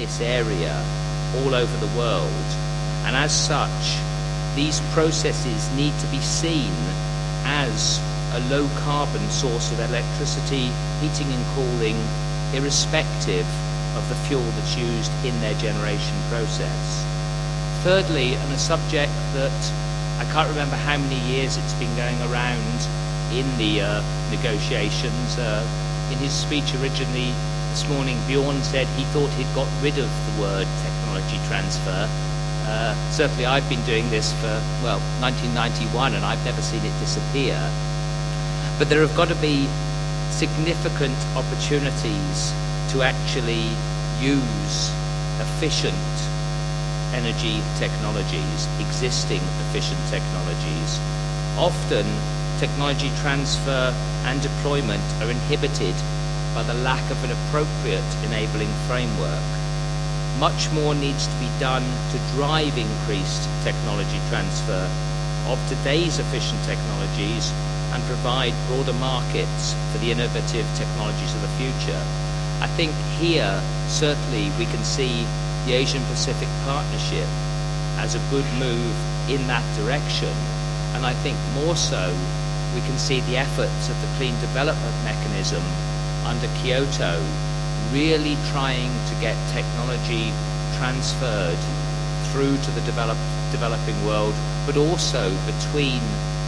this area all over the world, and as such these processes need to be seen as a low carbon source of electricity, heating and cooling, irrespective of the fuel that's used in their generation process. Thirdly, and a subject that I can't remember how many years it's been going around in the negotiations. In his speech originally this morning, Bjorn said he thought he'd got rid of the word technology transfer. Certainly I've been doing this for, 1991, and I've never seen it disappear. But there have got to be significant opportunities to actually use efficient energy technologies, existing efficient technologies. Often technology transfer and deployment are inhibited by the lack of an appropriate enabling framework. Much more needs to be done to drive increased technology transfer of today's efficient technologies and provide broader markets for the innovative technologies of the future. I think here certainly we can see the Asian Pacific Partnership as a good move in that direction, and I think more so we can see the efforts of the Clean Development Mechanism under Kyoto really trying to get technology transferred through to the developing world, but also between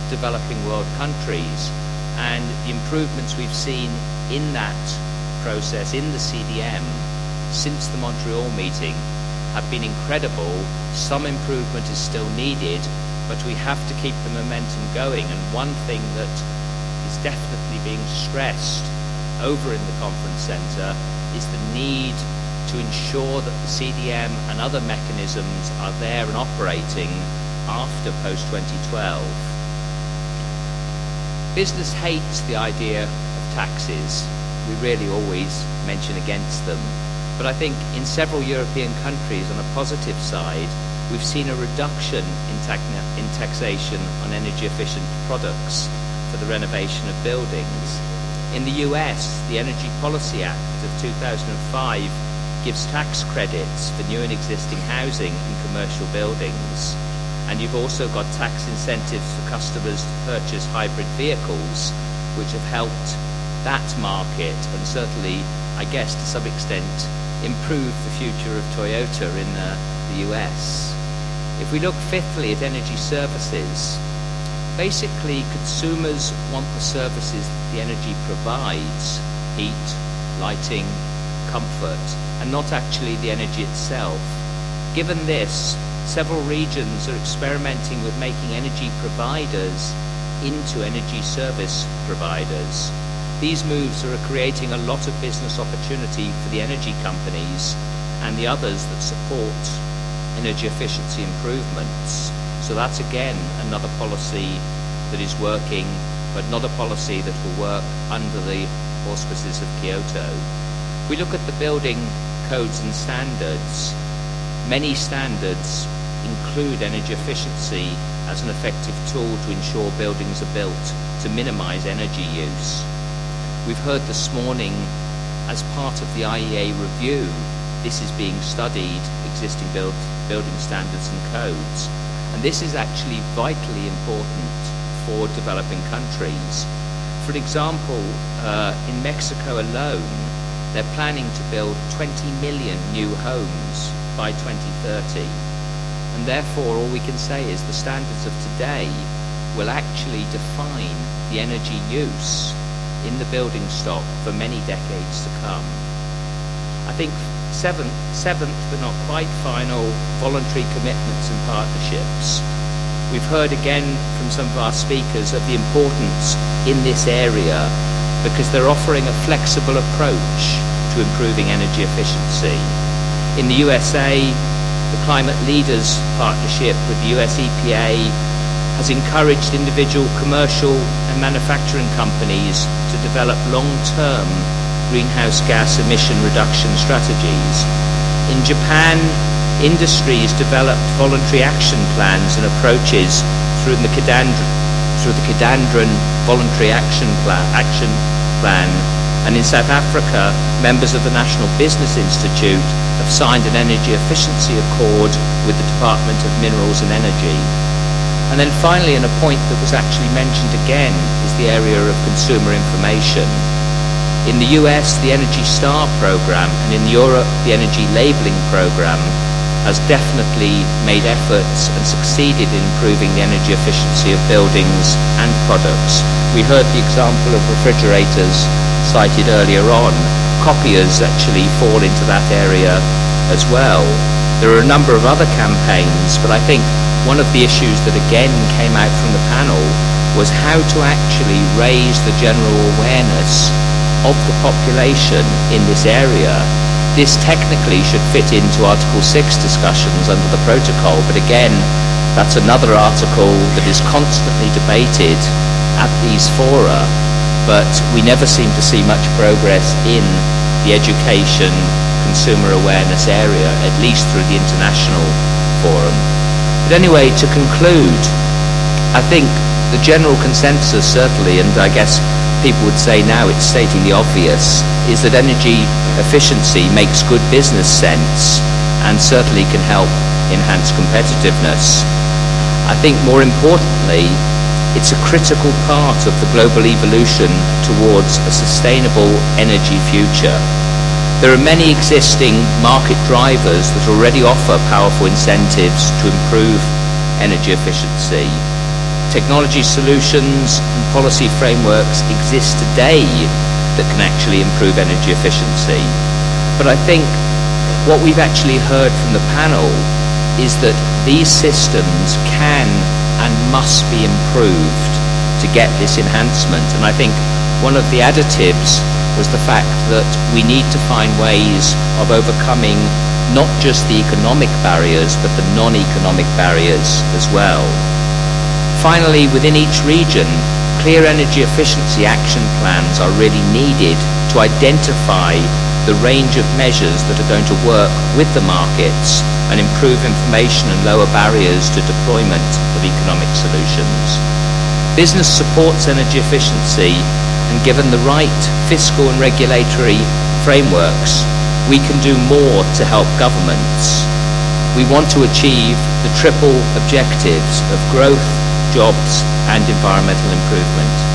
developing world countries. And the improvements we've seen in that process, in the CDM, since the Montreal meeting have been incredible. Some improvement is still needed, but we have to keep the momentum going. And one thing that is definitely being stressed over in the conference centre is the need to ensure that the CDM and other mechanisms are there and operating after post-2012. Business hates the idea of taxes. We really always mention against them. But I think in several European countries, on a positive side, we've seen a reduction in taxation on energy efficient products for the renovation of buildings. In the US, the Energy Policy Act of 2005 gives tax credits for new and existing housing and commercial buildings. And you've also got tax incentives for customers to purchase hybrid vehicles, which have helped that market and certainly, I guess, to some extent, improve the future of Toyota in the US. If we look fifthly at energy services, basically consumers want the services that the energy provides, heat, lighting, comfort, and not actually the energy itself. Given this, several regions are experimenting with making energy providers into energy service providers. These moves are creating a lot of business opportunity for the energy companies and the others that support energy efficiency improvements. So that's again another policy that is working, but not a policy that will work under the auspices of Kyoto. If we look at the building codes and standards, many standards include energy efficiency as an effective tool to ensure buildings are built to minimize energy use. We've heard this morning, as part of the IEA review, this is being studied, existing building standards and codes. And this is actually vitally important for developing countries. For example, in Mexico alone, they're planning to build 20 million new homes by 2030. And therefore, all we can say is the standards of today will actually define the energy use in the building stock for many decades to come. I think seventh but not quite final, voluntary commitments and partnerships. We've heard again from some of our speakers of the importance in this area because they're offering a flexible approach to improving energy efficiency. In the USA, the Climate Leaders Partnership with the US EPA has encouraged individual commercial and manufacturing companies to develop long-term greenhouse gas emission reduction strategies. In Japan, industries developed voluntary action plans and approaches through the Kidandran Voluntary Action Plan And in South Africa, members of the National Business Institute have signed an energy efficiency accord with the Department of Minerals and Energy. And then finally, and a point that was actually mentioned again, is the area of consumer information. In the US, the Energy Star program, and in Europe, the Energy Labeling program, has definitely made efforts and succeeded in improving the energy efficiency of buildings and products. We heard the example of refrigerators cited earlier on. Copiers actually fall into that area as well. There are a number of other campaigns, but I think one of the issues that again came out from the panel was how to actually raise the general awareness of the population in this area. This technically should fit into Article 6 discussions under the protocol, but again, that's another article that is constantly debated at these fora, but we never seem to see much progress in the education, consumer awareness area, at least through the international forum. But anyway, to conclude, I think the general consensus certainly, and I guess people would say now it's stating the obvious, is that energy efficiency makes good business sense and certainly can help enhance competitiveness. I think more importantly, it's a critical part of the global evolution towards a sustainable energy future. There are many existing market drivers that already offer powerful incentives to improve energy efficiency. Technology solutions and policy frameworks exist today that can actually improve energy efficiency. But I think what we've actually heard from the panel is that these systems can and must be improved to get this enhancement. And I think one of the additives was the fact that we need to find ways of overcoming not just the economic barriers, but the non-economic barriers as well. Finally, within each region, clear energy efficiency action plans are really needed to identify the range of measures that are going to work with the markets and improve information and lower barriers to deployment of economic solutions. Business supports energy efficiency, and given the right fiscal and regulatory frameworks, we can do more to help governments. We want to achieve the triple objectives of growth, jobs and environmental improvement.